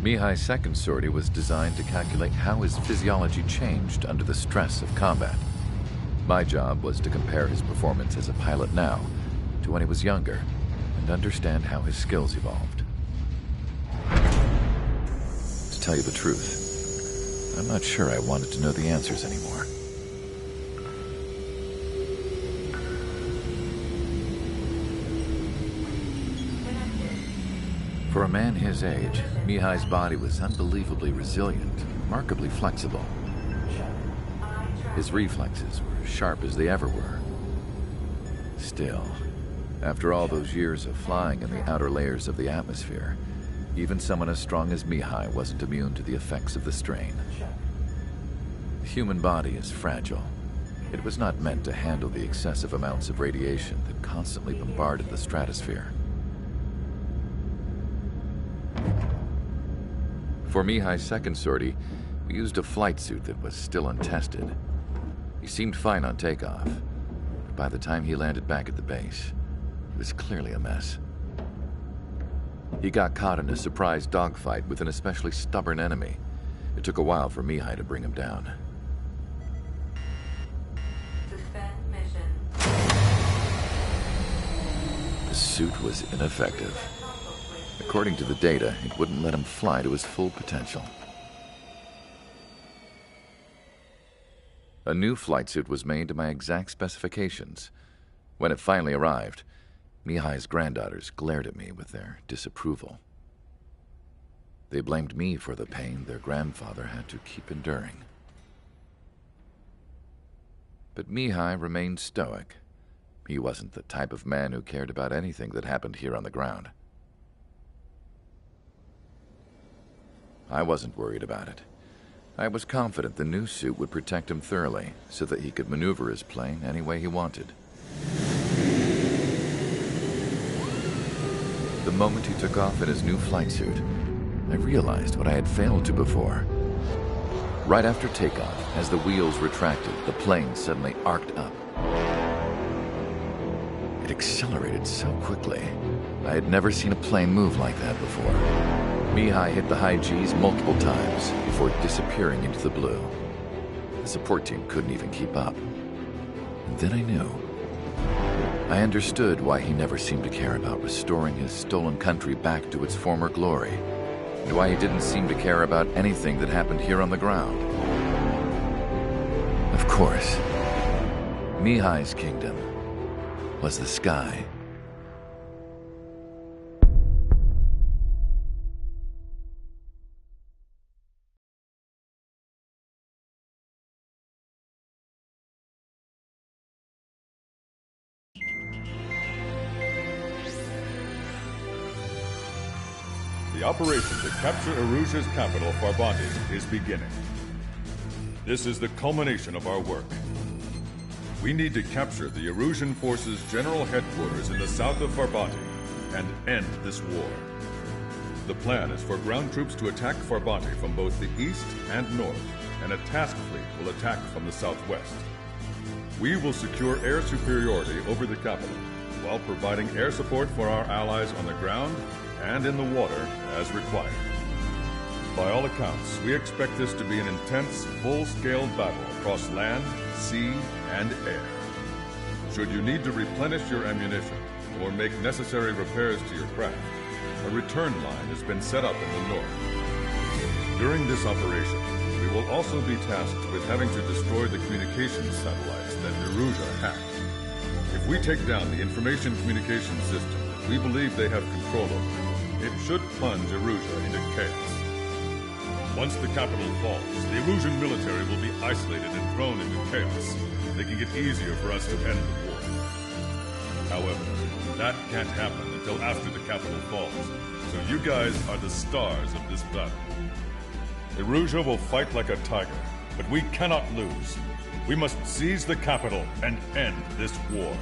Mihai's second sortie was designed to calculate how his physiology changed under the stress of combat. My job was to compare his performance as a pilot now to when he was younger and understand how his skills evolved. To tell you the truth, I'm not sure I wanted to know the answers anymore. For a man his age, Mihai's body was unbelievably resilient, remarkably flexible. His reflexes were as sharp as they ever were. Still, after all those years of flying in the outer layers of the atmosphere, even someone as strong as Mihai wasn't immune to the effects of the strain. The human body is fragile. It was not meant to handle the excessive amounts of radiation that constantly bombarded the stratosphere. For Mihai's second sortie, we used a flight suit that was still untested. He seemed fine on takeoff, but by the time he landed back at the base, it was clearly a mess. He got caught in a surprise dogfight with an especially stubborn enemy. It took a while for Mihai to bring him down. Suspend mission. The suit was ineffective. According to the data, it wouldn't let him fly to his full potential. A new flight suit was made to my exact specifications. When it finally arrived, Mihai's granddaughters glared at me with their disapproval. They blamed me for the pain their grandfather had to keep enduring. But Mihai remained stoic. He wasn't the type of man who cared about anything that happened here on the ground. I wasn't worried about it. I was confident the new suit would protect him thoroughly so that he could maneuver his plane any way he wanted. The moment he took off in his new flight suit, I realized what I had failed to before. Right after takeoff, as the wheels retracted, the plane suddenly arced up. It accelerated so quickly. I had never seen a plane move like that before. Mihai hit the high G's multiple times before disappearing into the blue. The support team couldn't even keep up. And then I knew. I understood why he never seemed to care about restoring his stolen country back to its former glory, and why he didn't seem to care about anything that happened here on the ground. Of course, Mihai's kingdom was the sky. The operation to capture Erusia's capital, Farbanti, is beginning. This is the culmination of our work. We need to capture the Erusian forces' general headquarters in the south of Farbanti and end this war. The plan is for ground troops to attack Farbanti from both the east and north, and a task fleet will attack from the southwest. We will secure air superiority over the capital, while providing air support for our allies on the ground and in the water as required. By all accounts, we expect this to be an intense, full-scale battle across land, sea, and air. Should you need to replenish your ammunition or make necessary repairs to your craft, a return line has been set up in the north. During this operation, we will also be tasked with having to destroy the communications satellites that Erusia hacked. If we take down the information communication system that we believe they have control over, it should plunge Erusia into chaos. Once the capital falls, the Erusian military will be isolated and thrown into chaos, making it easier for us to end the war. However, that can't happen until after the capital falls, so you guys are the stars of this battle. Erusia will fight like a tiger, but we cannot lose. We must seize the capital and end this war.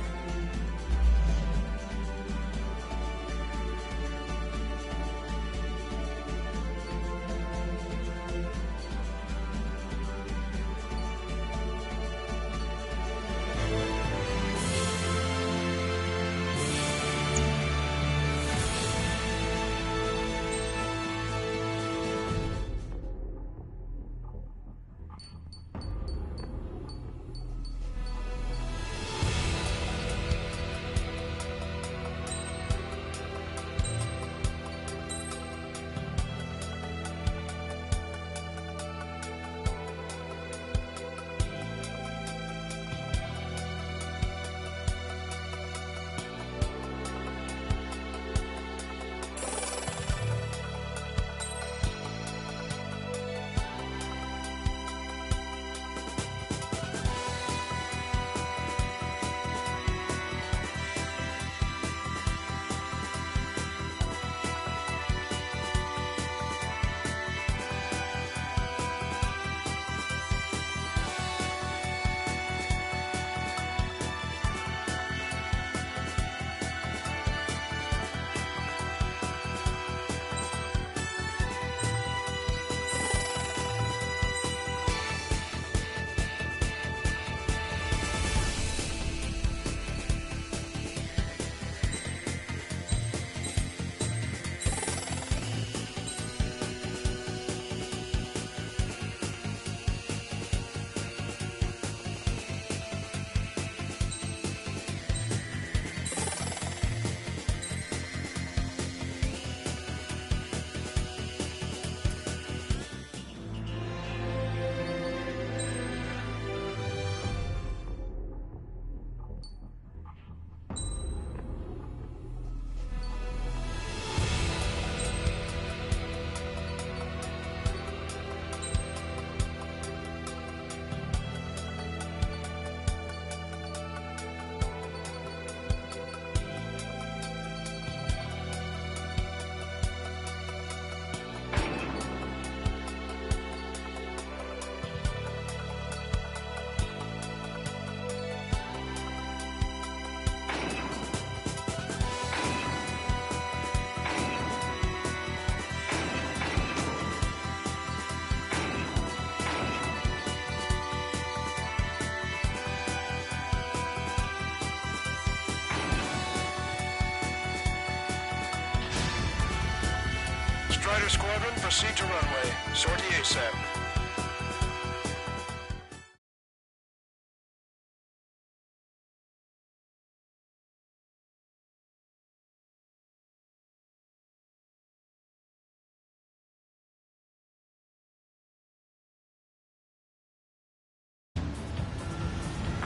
Strider Squadron, proceed to runway. Sortie ASAP.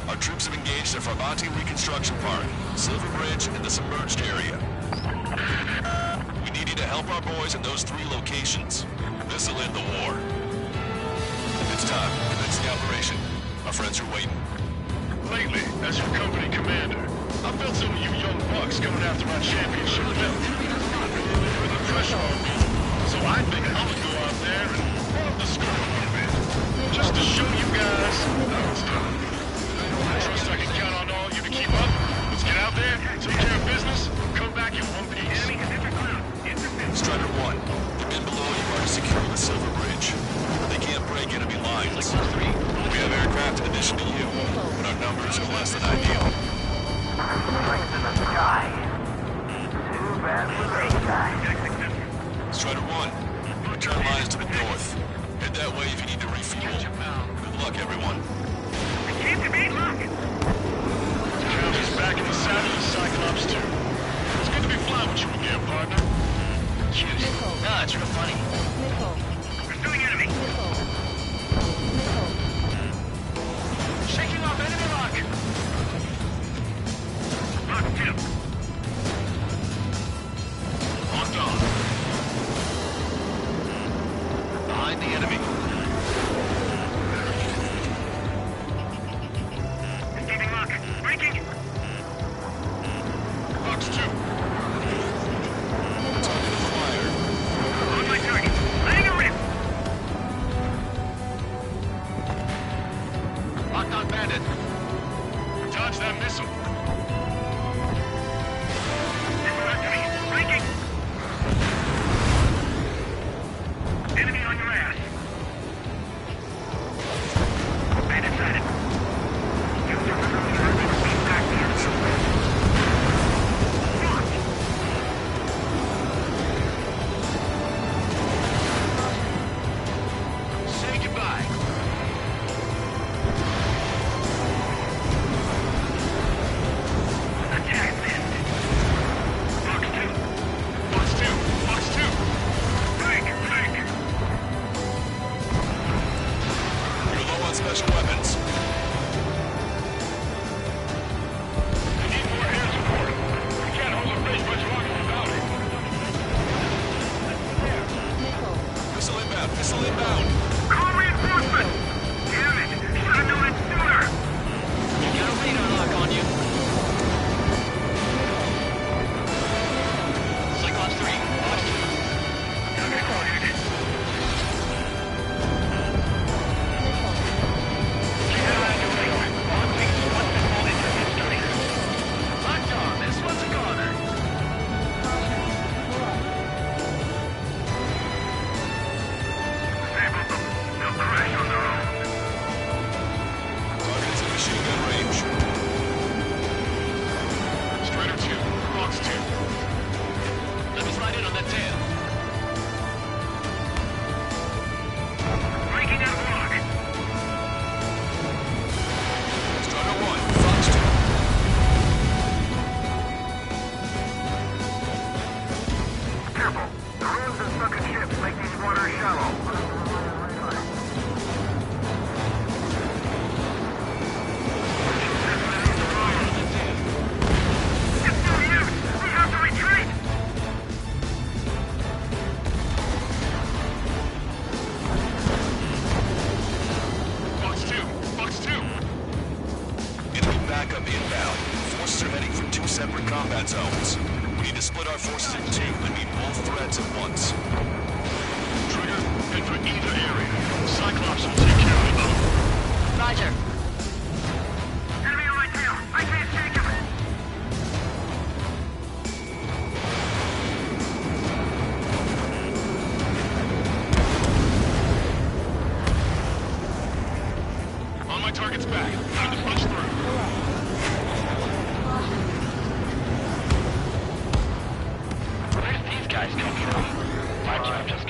Our troops have engaged at Farbanti Reconstruction Park, Silver Bridge, and the submerged area. We need you to help our boys in those 3 locations. This'll end the war. It's time. Commence the operation. Our friends are waiting. Lately, as your company commander, I felt some of you young bucks coming after my championship belt. Putting the pressure on me. So I think I'm gonna go out there and run up the skirt a little bit. Just to show you guys how it's done. I trust I can count on all you to keep up. Let's get out there, take care of business, come back in one piece. Strider 1, the men below you are to secure the Silver Bridge. They can't break enemy lines. We have aircraft in addition to you, but our numbers are less than ideal. Strider 1, return lines to the north. Head that way if you need to refuel. Good luck, everyone. County's back in the saddle of Cyclops 2. It's good to be flying with you again, partner. Cute. No, it's real funny. Pursuing enemy. Shaking off enemy lock. Lock 2. Locked on. Behind the enemy. Escaping lock. Breaking. Box 2. Target acquired. On my target. Letting a rip. Locked on bandit. Dodge that missile. Missile after me. Breaking. Enemy on your ass. Bandit sighted. Say goodbye. Attack missed. Box 2. Box 2. Box 2. Break. Break. You're low on special weapons. I need more air support. We can't hold the bridge much longer without it. Missile inbound. Missile inbound. Call reinforcement! Damn it! Should have known it sooner! Got a radar lock on you. Cyclops 3, Box 2. Locked on. This one's a goner. Disable them. They'll crash on their own. Target is in machine gun range. Strider 2, Box 2. Let me slide in on that tail. Breaking out of lock. Strider 1, Fox 2. Careful. The ruins of sunken ships make these waters shallow. It's no use! We have to retreat! Box 2! Box 2! Enemy backup inbound. Forces are heading for 2 separate combat zones. We need to split our forces in 2 and meet both threats at once. Trigger, head for either area. Cyclops will take care of the other. Roger. Enemy on my tail! I can't shake him! On my target's back. Time to punch through. Where did these guys come from? My job just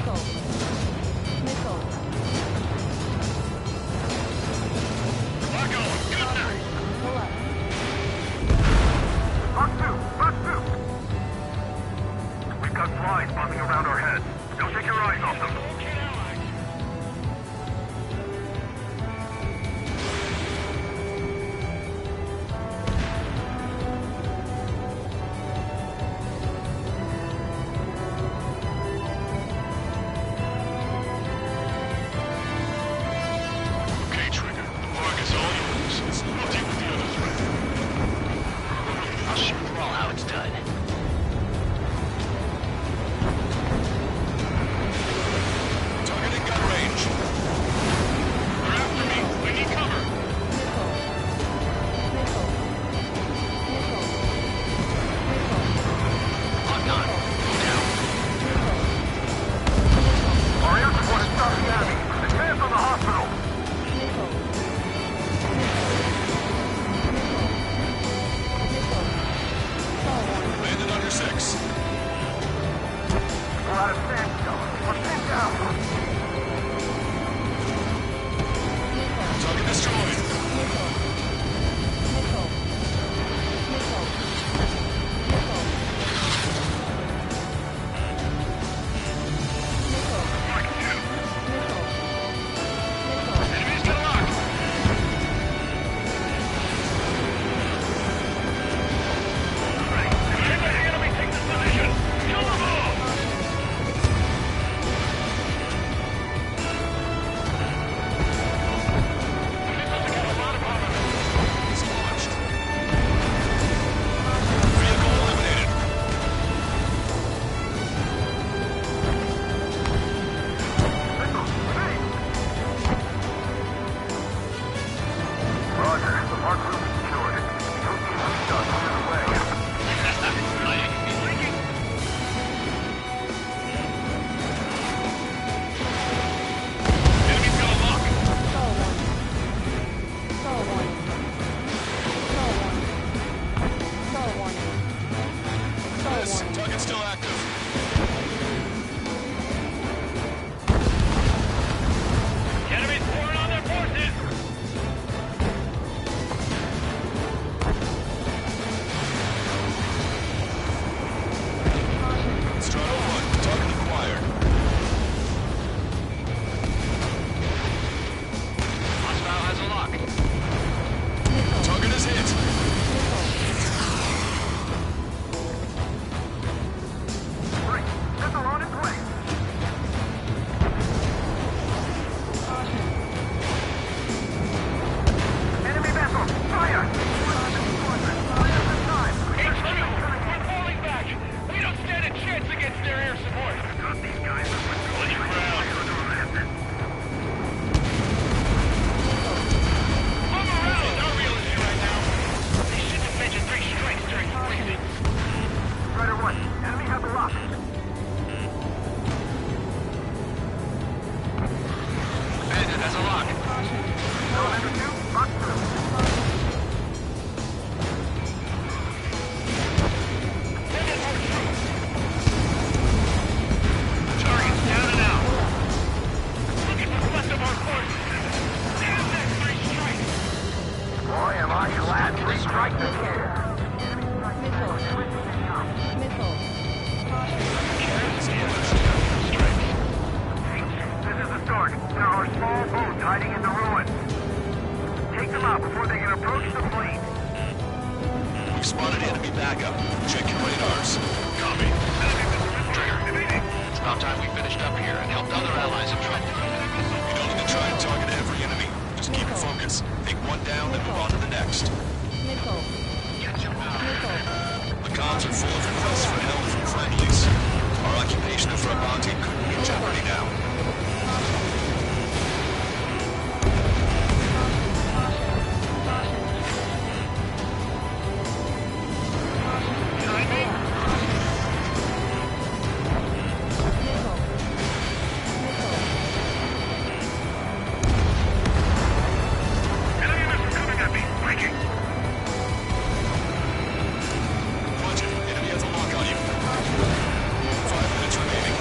We've got flies buzzing around our heads. Don't take your eyes off them. Okay, Trigger. The park is all yours. I'll deal with the other threat. I'll show you all how it's done. Target in gun range. They're after me. I need cover. Locked on. Now. Our air support is stopping enemy. Advance on the hospital. Landed on your 6. We're out of sandstone. We're pinned down. Target destroyed. Enemies get locked. Let the enemy take this position. Kill them all. It's launched. Vehicle eliminated. Roger. The park room is secured. Don't be stuck in the way. Enemy's got a lock. Yes, target's still active. Enemy's pouring on their forces. Strato 1, target acquired. Hostile has a lock. Target is hit. Great. Missile on its way. Enemy vessel. Fire. H2, we're falling back. We don't stand a chance against their air support. These guys Hold your ground. I'm around. Our real issue right now. They shouldn't have mentioned 3 strikes during the briefing. Rider 1. Enemy has a lock. Bandit has a lock. Number 2. Lock through. Target's down and out. Look at what's left of our forces. Damn that 3 strikes. Boy, am I glad 3 strikes is here. This is the start. There are small boats hiding in the ruins. Take them out before they can approach the fleet. We've spotted enemy backup. Check your radars. Copy. Trigger, evading. It's about time we finished up here and helped other allies in trouble. You don't need to try and target every enemy. Just keep your focus. Take one down, then move on to the next. The comms are full of requests for help from friendlies. Our occupation of front bounty could be in jeopardy now. Enemy missile coming at me. Breaking. Roger. Enemy has a lock on you. 5 minutes remaining.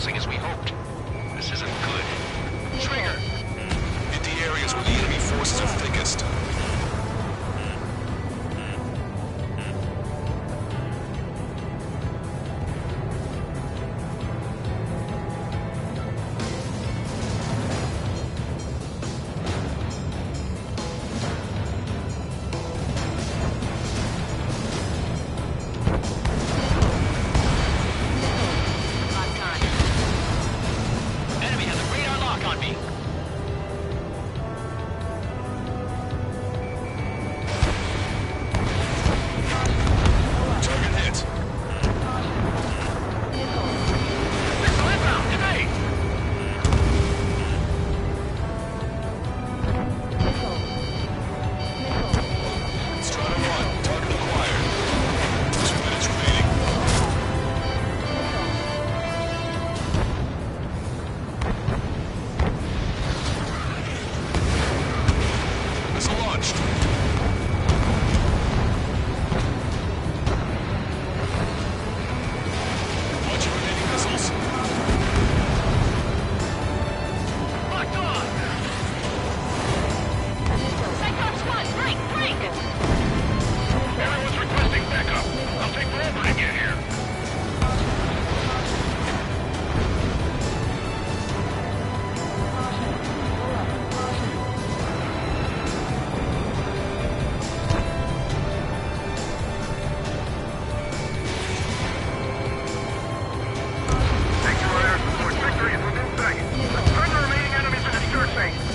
advancing as we hoped. This isn't good. Trigger! Hit the areas where the enemy forces are thickest. Enemy has a radar lock on me. Target hit. Missile inbound! Evade! Strider 1, target acquired. 2 minutes remaining. Missile launched. Watch your remaining missiles. Locked on! Cyclops squad, break! Everyone's requesting backup. I'll take forever to get here. Thank you for air support. Victory is within sight. Let's turn the remaining enemies into search phase.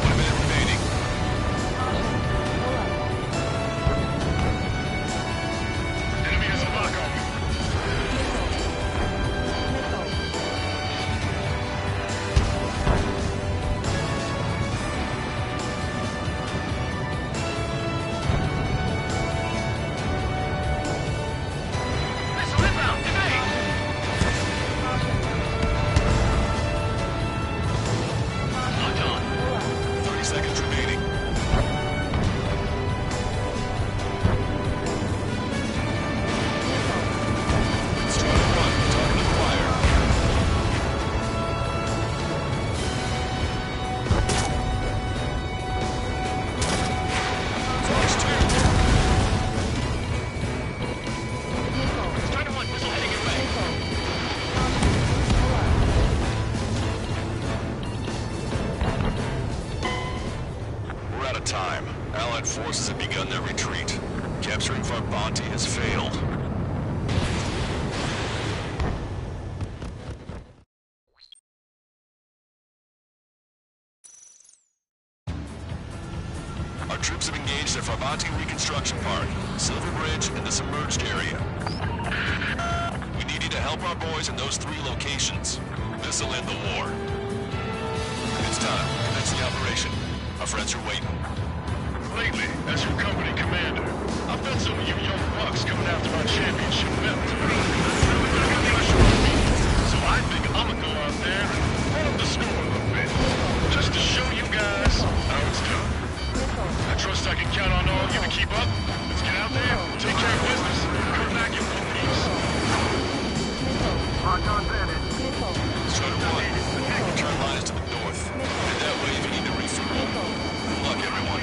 1 minute remaining. Enemy has a lock on me. Missile inbound! Evade! Locked on. 30 seconds remaining. Strider 1, target acquired. Flash 2. Strider 1, missile heading your way. We're out of time. Allied forces have begun their retreat. Capturing Farbanti has failed. Our troops have engaged at Farbanti Reconstruction Park, Silver Bridge, and the submerged area. We need you to help our boys in those 3 locations. This'll end the war. It's time. Commence the operation. Our friends are waiting. Lately, as your company commander, I felt some of you young bucks coming after our championship belt. So I think I'ma go out there and run up the score a little bit, just to show you guys how it's done. I trust I can count on all of you to keep up. Let's get out there, take care of business, come back in one piece. Strider 1, turn line is to the north. Head that way if you need to refuel. Good luck, everyone.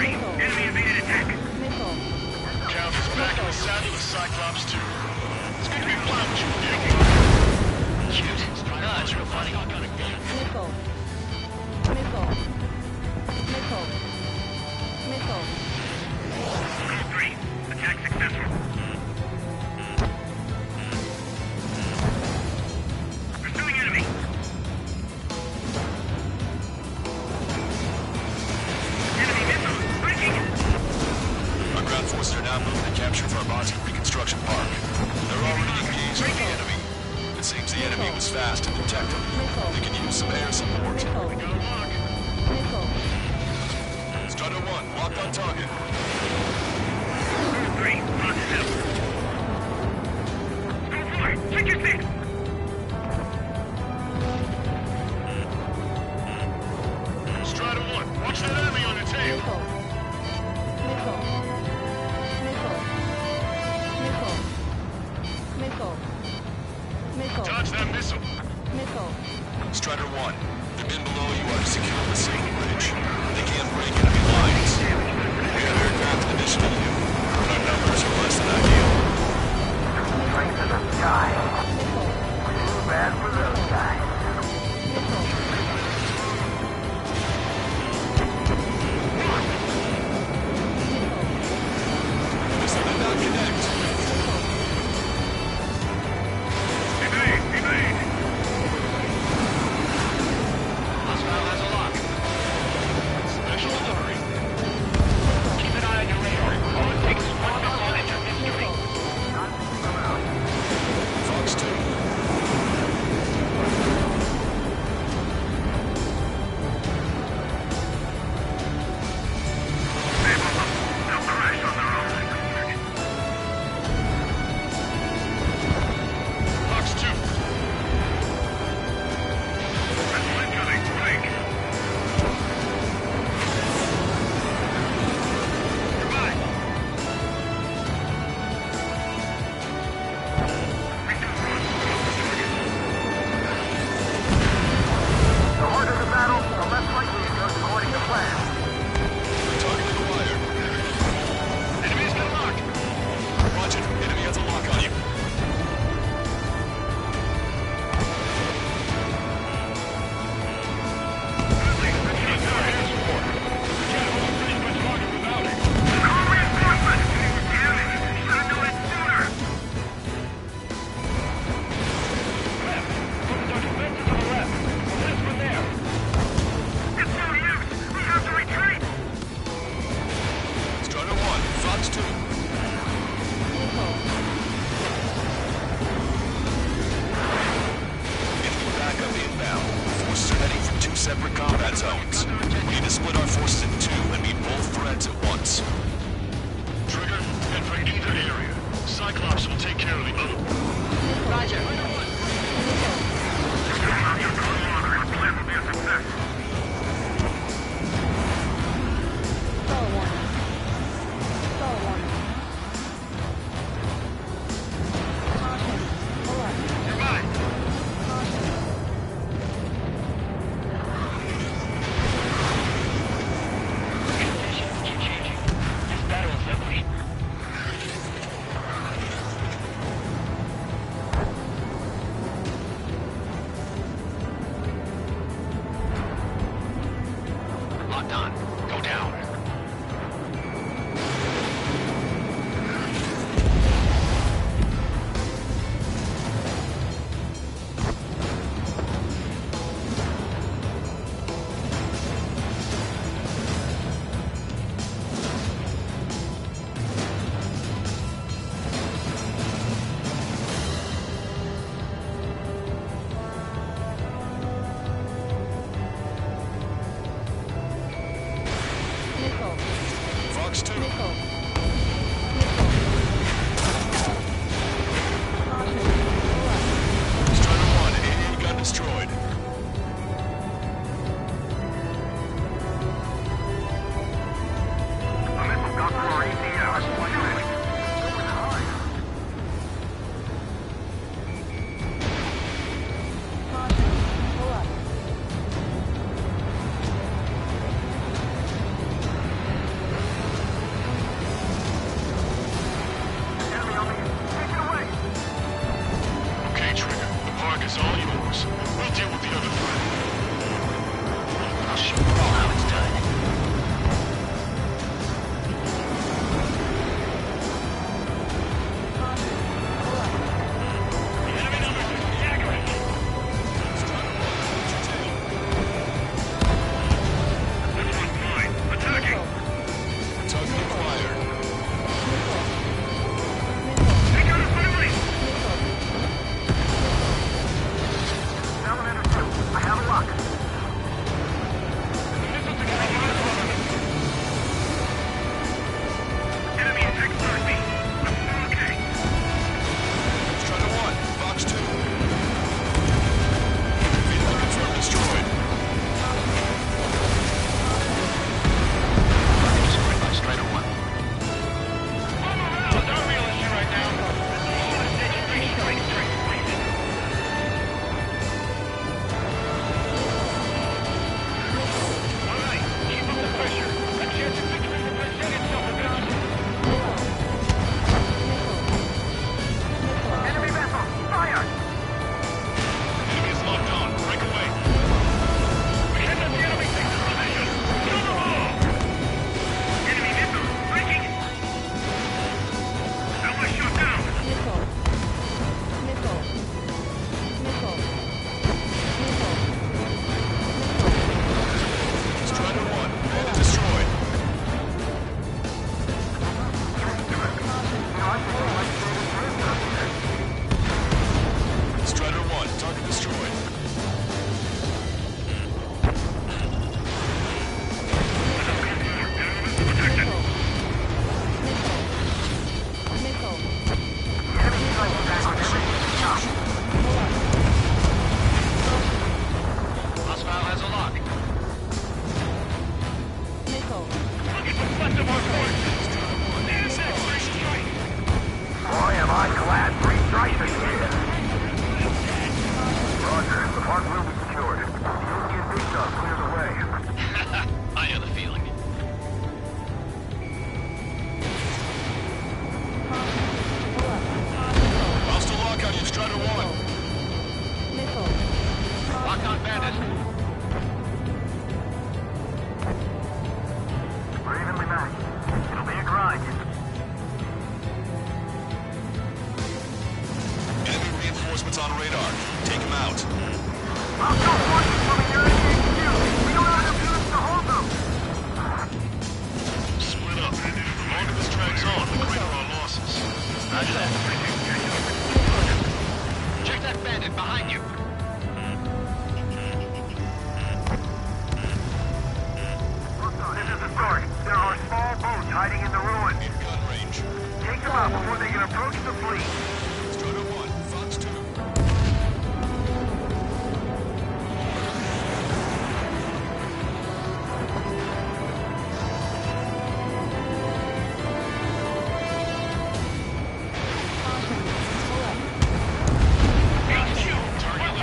Enemy evaded attack. Count is back in the saddle with Cyclops 2. It's good to be flying with you, Dick. Cute. That's real funny. Attack successful. Pursuing enemy. Enemy missile. Breaking. Our ground forces are now moving to capture Farbanti Reconstruction Park. They're already engaged with the enemy. It seems the enemy was fast to detect them. They can use some air support. Got a lock. Strider 1, locked on target. 3, on him. Go for it. Check your six. Strider 1, watch that enemy on the tail. Fox 2. Missile. Strider 1, AA gun destroyed. A missile got through our ATS. Pull up. Enemy on me. Take it away. Okay, Trigger. The park is all yours. We'll deal with the other threat. I'll show you all how it's done. Enemy number 2, Agony. This one's mine. Attacking. Target acquired. Take out a friendly. Salamander 2. I have a lock. Missiles against enemy expert me. Okay. Strider 1, Fox 2. Vehicle confirmed destroyed. Destroyed by Strider 1. Overall, it's our real issue right now. Station 3 strike completed. All right, keep up the pressure. A chance of victory will present itself eventually. Enemy vessel. Fire. Enemy is locked on. Break away. We head up the enemy sector position. Kill them all. Enemy missile. Breaking. Alpha shot down. Missile. Missile. Missile. Missile. Strider 1, bandit destroyed. Strider 1, target destroyed. Missile. Hostile has a lock. Missile. Looking for flexible forces. There's that free strike. Boy, am I glad 3 strikes are here. Roger. The park will be secured. The Indian big dog clear the way. I had a feeling. Hostile lock on you, Strider 1. Missile. Locked on bandit. We're evenly matched. It'll be a grind. Enemy reinforcements on radar. Take him out. Hostile forces coming near HQ. We don't have enough units to hold them. Split up. The longer this drags on, the greater our losses. Roger that. Check that bandit behind you. This is the story. There are small boats hiding in the ruins. In gun range. Take them out before they can approach the fleet. Strider 1, Fox 2. HQ, target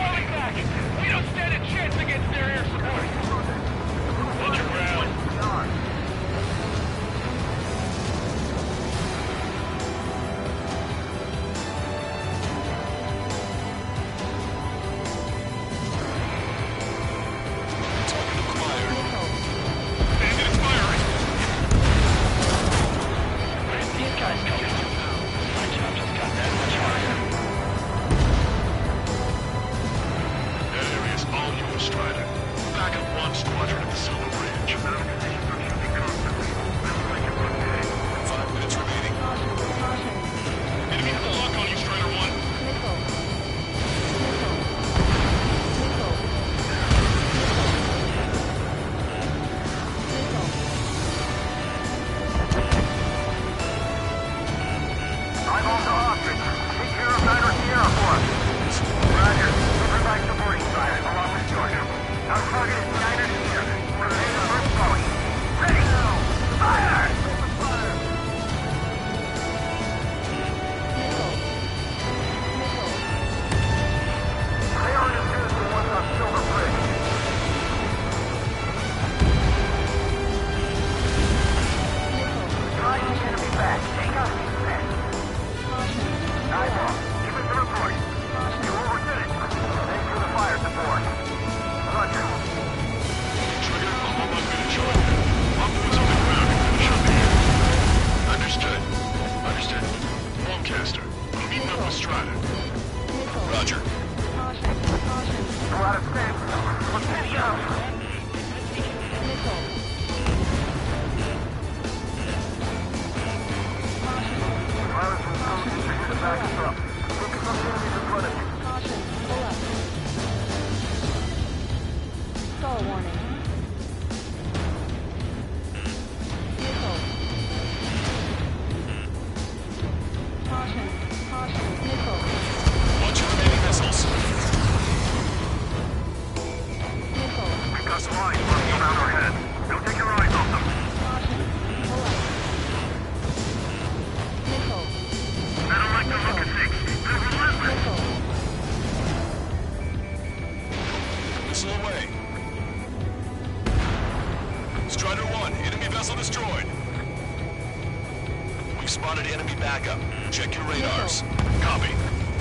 We've spotted enemy backup. Check your radars. Copy.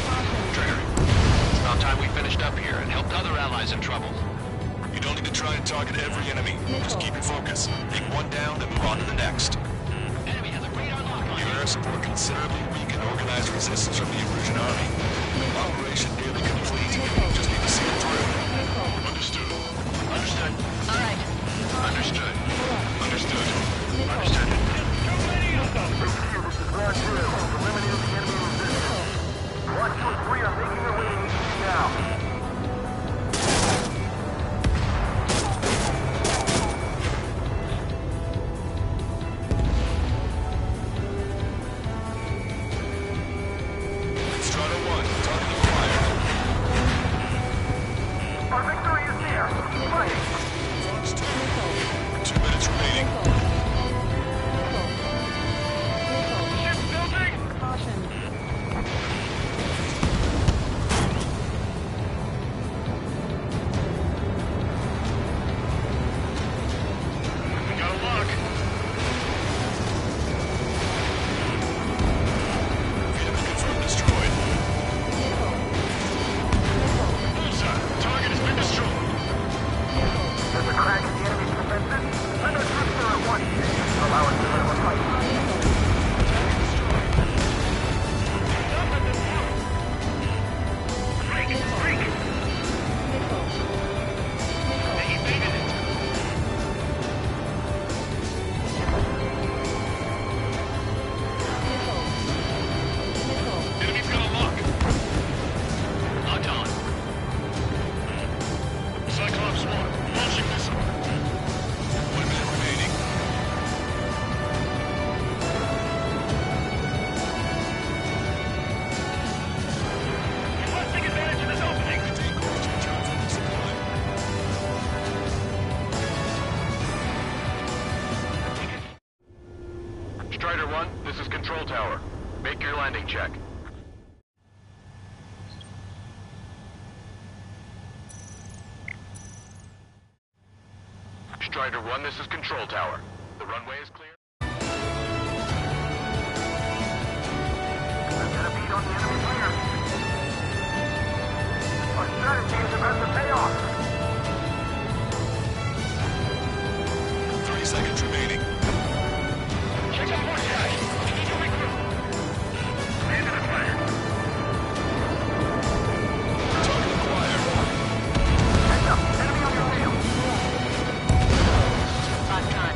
Caution. It's about time we finished up here and helped other allies in trouble. You don't need to try and target every enemy. Just keep your focus. Take one down, then move on to the next. Enemy has a radar lock on Your you. air support considerably weakened organized resistance from the Erusian army. Operation nearly complete. Just need to see it through. Understood. Understood. All right. Understood. Understood. Missile. Understood. Strider 1, target acquired. Our victory is near. Fight! 2 minutes remaining. Ship building! Caution. We got a lock. Vehicle confirmed destroyed. Bullseye. Target has been destroyed. There's a crack in the enemy's defenses. Send our troops there at once. Allow us to let them fight. Freak! Freak! He baited it. Enemy's got a lock. Locked on. Cyclops 1. Launching missile. 1 minute remaining. You must take advantage of this opening. Retain course, return from the supply. Strider 1, this is Control Tower. Make your landing check. Strider 1, this is Control Tower. The runway is clear. Let's get a beat on the enemy player. Our strategy is about to pay off. 30 seconds remaining. Check the port side. We need to regroup. Man to the fire. Target acquired. Heads up, enemy on your wheel. Locked on.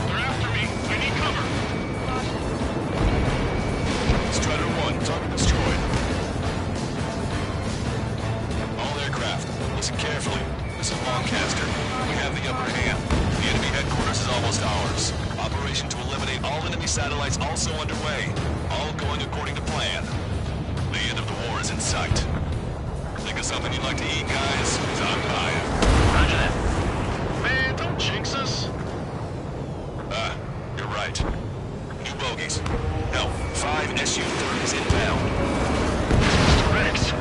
They're after me. I need cover. Strider 1, target destroyed. All aircraft, listen carefully. This is Lancaster. We have the upper hand. The enemy headquarters is almost ours. Operation to eliminate all enemy satellites also underway. All going according to plan. The end of the war is in sight. Think of something you'd like to eat, guys? 'Cause I'm buying. Roger that. Man, don't jinx us. You're right. New bogies. No, 5 SU-30s inbound. Rex.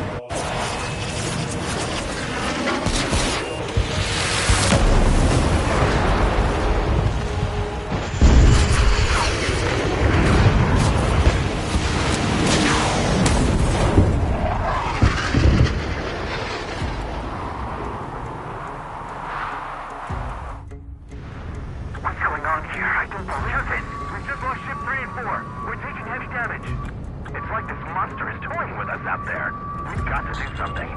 What's going on here? I don't believe it. We just lost ship 3 and 4. We're taking heavy damage. It's like this monster is toying with us out there. We've got to do something.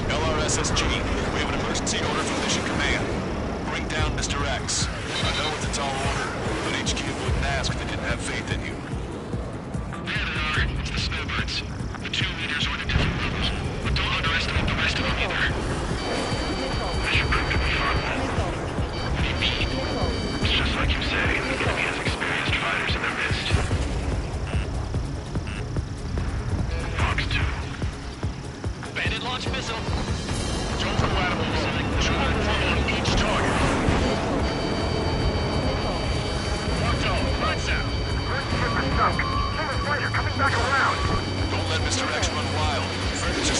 LRSSG, we have an emergency order from Mission Command. Bring down Mr. X. I know it's a tall order, but HQ wouldn't ask if they didn't have faith in you. It's the snowbirds. The 2 leaders are the different levels. But don't underestimate the rest of them either. I should prove to be far less. What do you mean? It's just like you said, the enemy has experienced fighters in their midst. Fox 2. Bandit launch missile. Don't compatibles. 2 on each target. Locked on. Lights out. First ship is sunk. Second fighter coming back around. Don't let Mr. X run wild. Furniture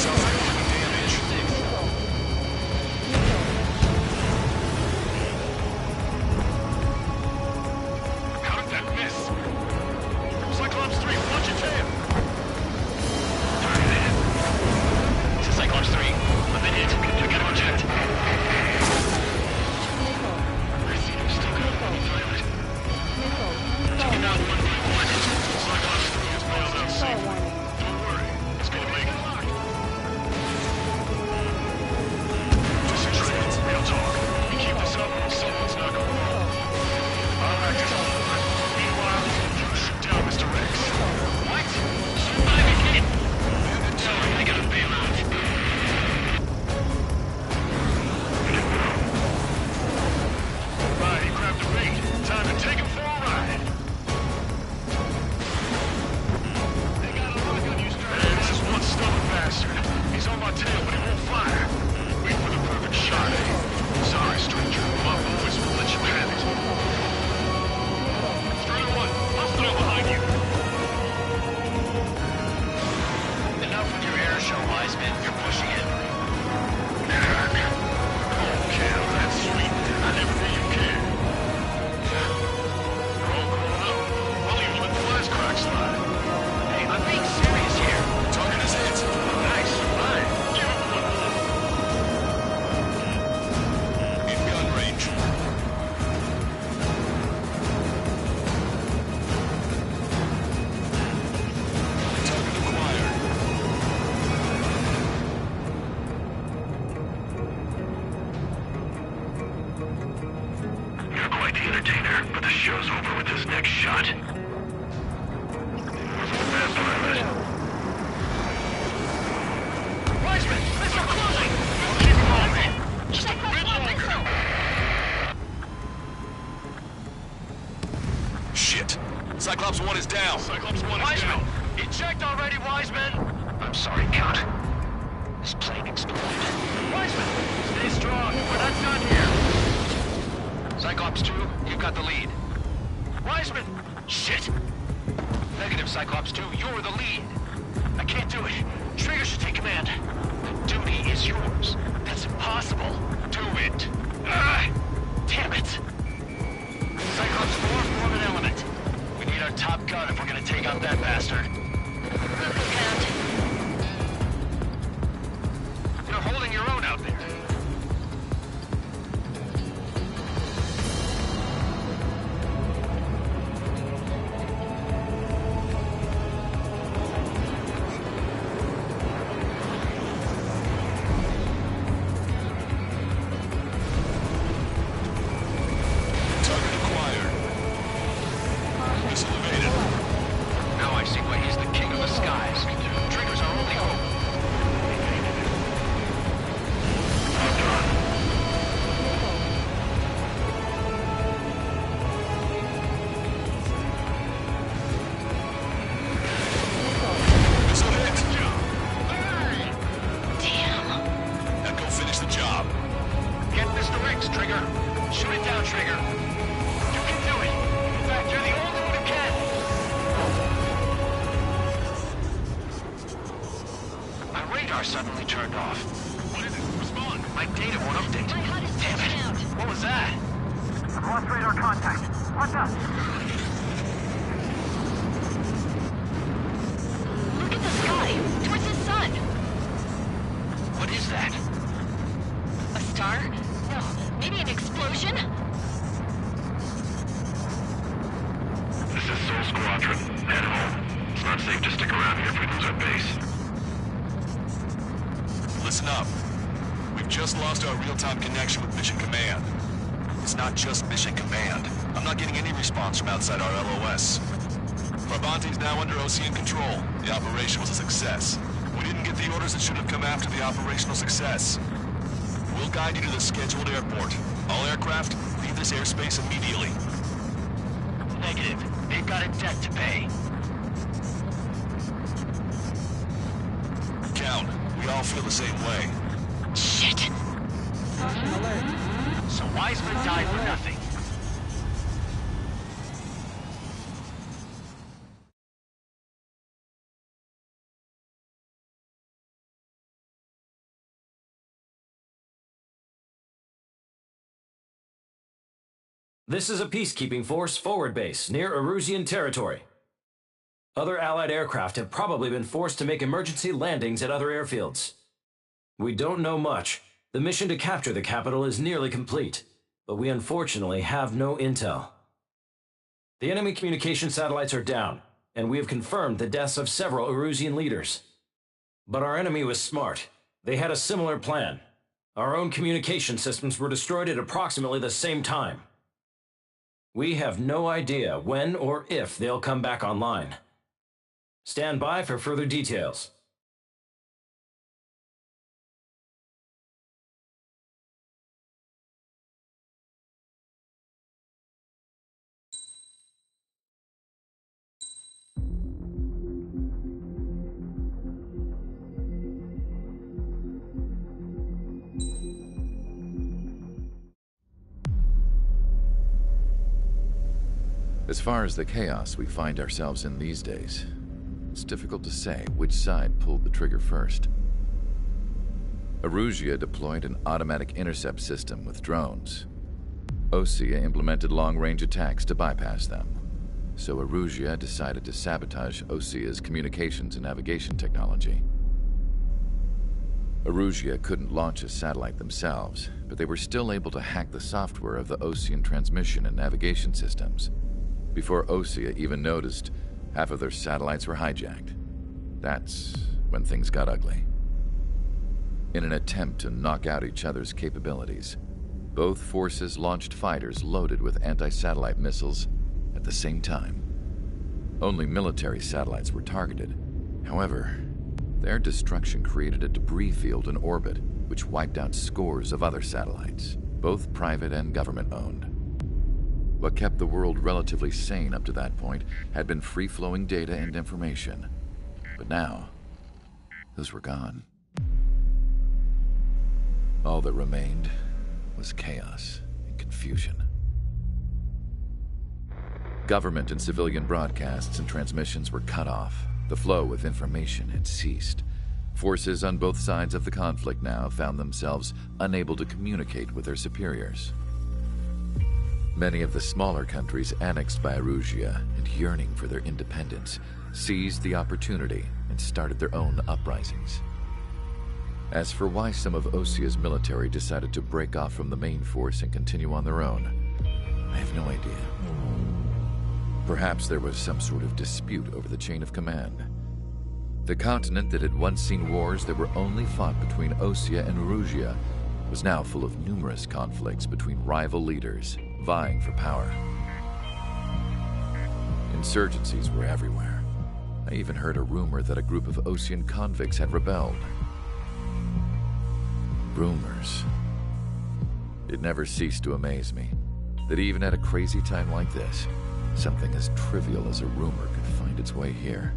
got the lead. Wiseman! Shit! Negative, Cyclops 2, you're the lead. I can't do it. Trigger should take command. The duty is yours. That's impossible. Do it. Ah! Damn it! Cyclops 4, form an element. We need our top gun if we're gonna take out that bastard. You're holding your own out there. Suddenly turned off. What is it? Respond. My data won't update. My HUD is Damn glitching it. out. What was that? I've lost radar contact. What's up? Look at the sky. Towards the sun. What is that? A star? No. Maybe an explosion? This is Soul Squadron. Head home. It's not safe to stick around here if we lose our base. Listen up. We've just lost our real-time connection with Mission Command. It's not just Mission Command. I'm not getting any response from outside our LOS. Farbanti's now under OCN control. The operation was a success. We didn't get the orders that should have come after the operational success. We'll guide you to the scheduled airport. All aircraft, leave this airspace immediately. Negative. They've got a debt to pay. Count. We all feel the same way. Shit. Caution alert. So Wiseman died for nothing. This is a peacekeeping force forward base near Erusian territory. Other Allied aircraft have probably been forced to make emergency landings at other airfields. We don't know much. The mission to capture the capital is nearly complete, but we unfortunately have no intel. The enemy communication satellites are down, and we have confirmed the deaths of several Erusian leaders. But our enemy was smart. They had a similar plan. Our own communication systems were destroyed at approximately the same time. We have no idea when or if they'll come back online. Stand by for further details. As far as the chaos we find ourselves in these days, it's difficult to say which side pulled the trigger first. Erusia deployed an automatic intercept system with drones. Osea implemented long-range attacks to bypass them. So Erusia decided to sabotage Osea's communications and navigation technology. Erusia couldn't launch a satellite themselves, but they were still able to hack the software of the Osean transmission and navigation systems. Before Osea even noticed, half of their satellites were hijacked. That's when things got ugly. In an attempt to knock out each other's capabilities, both forces launched fighters loaded with anti-satellite missiles at the same time. Only military satellites were targeted. However, their destruction created a debris field in orbit, which wiped out scores of other satellites, both private and government-owned. What kept the world relatively sane up to that point had been free-flowing data and information. But now, those were gone. All that remained was chaos and confusion. Government and civilian broadcasts and transmissions were cut off. The flow of information had ceased. Forces on both sides of the conflict now found themselves unable to communicate with their superiors. Many of the smaller countries annexed by Erusia and yearning for their independence seized the opportunity and started their own uprisings. As for why some of Osia's military decided to break off from the main force and continue on their own, I have no idea. Perhaps there was some sort of dispute over the chain of command. The continent that had once seen wars that were only fought between Osia and Erusia was now full of numerous conflicts between rival leaders vying for power. Insurgencies were everywhere. I even heard a rumor that a group of Osian convicts had rebelled. Rumors. It never ceased to amaze me that even at a crazy time like this, something as trivial as a rumor could find its way here.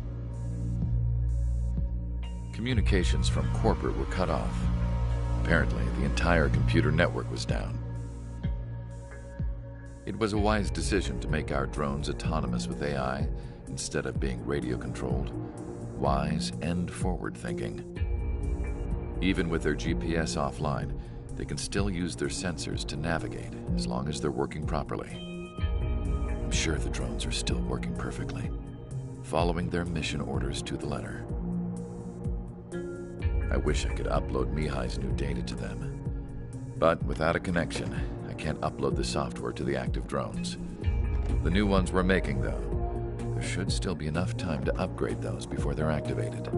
Communications from corporate were cut off. Apparently, the entire computer network was down. It was a wise decision to make our drones autonomous with AI instead of being radio-controlled. Wise and forward-thinking. Even with their GPS offline, they can still use their sensors to navigate as long as they're working properly. I'm sure the drones are still working perfectly, following their mission orders to the letter. I wish I could upload Mihai's new data to them. But without a connection, I can't upload the software to the active drones. The new ones we're making, though, there should still be enough time to upgrade those before they're activated.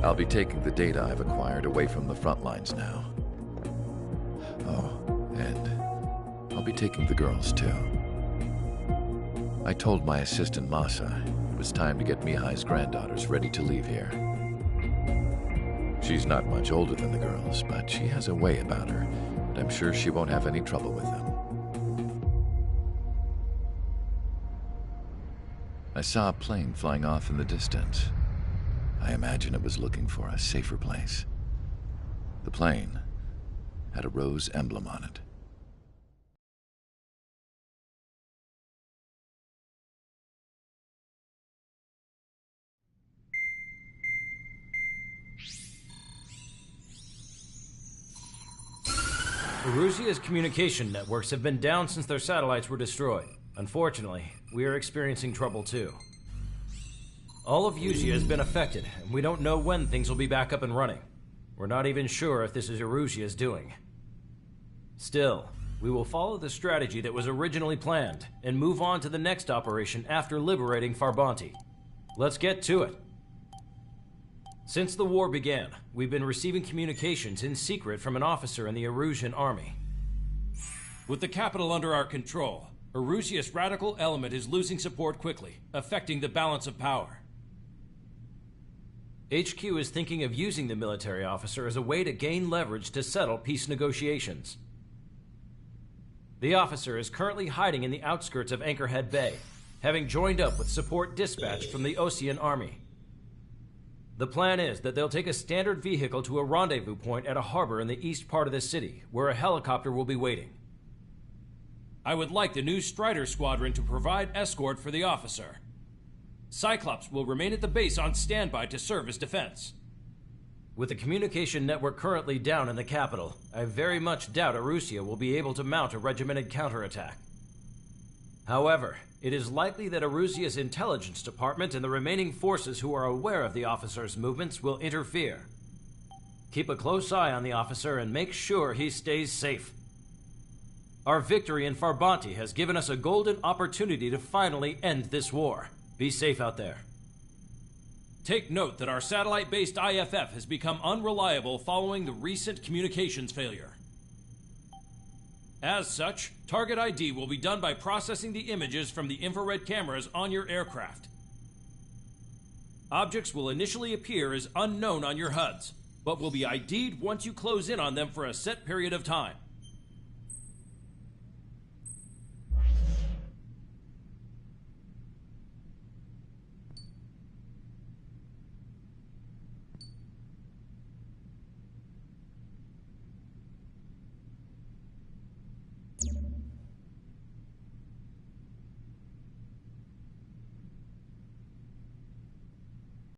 I'll be taking the data I've acquired away from the front lines now. Oh, and I'll be taking the girls, too. I told my assistant Masa it was time to get Mihai's granddaughters ready to leave here. She's not much older than the girls, but she has a way about her, and I'm sure she won't have any trouble with them. I saw a plane flying off in the distance. I imagine it was looking for a safer place. The plane had a rose emblem on it. Erusia's communication networks have been down since their satellites were destroyed. Unfortunately, we are experiencing trouble too. All of Usia has been affected, and we don't know when things will be back up and running. We're not even sure if this is Erusia's doing. Still, we will follow the strategy that was originally planned, and move on to the next operation after liberating Farbanti. Let's get to it. Since the war began, we've been receiving communications in secret from an officer in the Erusian army. With the capital under our control, Erusia's radical element is losing support quickly, affecting the balance of power. HQ is thinking of using the military officer as a way to gain leverage to settle peace negotiations. The officer is currently hiding in the outskirts of Anchorhead Bay, having joined up with support dispatched from the Osean army. The plan is that they'll take a standard vehicle to a rendezvous point at a harbor in the east part of the city, where a helicopter will be waiting. I would like the new Strider Squadron to provide escort for the officer. Cyclops will remain at the base on standby to serve as defense. With the communication network currently down in the capital, I very much doubt Erusia will be able to mount a regimented counterattack. However, it is likely that Erusia's intelligence department and the remaining forces who are aware of the officer's movements will interfere. Keep a close eye on the officer and make sure he stays safe. Our victory in Farbanti has given us a golden opportunity to finally end this war. Be safe out there. Take note that our satellite-based IFF has become unreliable following the recent communications failure. As such, target ID will be done by processing the images from the infrared cameras on your aircraft. Objects will initially appear as unknown on your HUDs, but will be ID'd once you close in on them for a set period of time.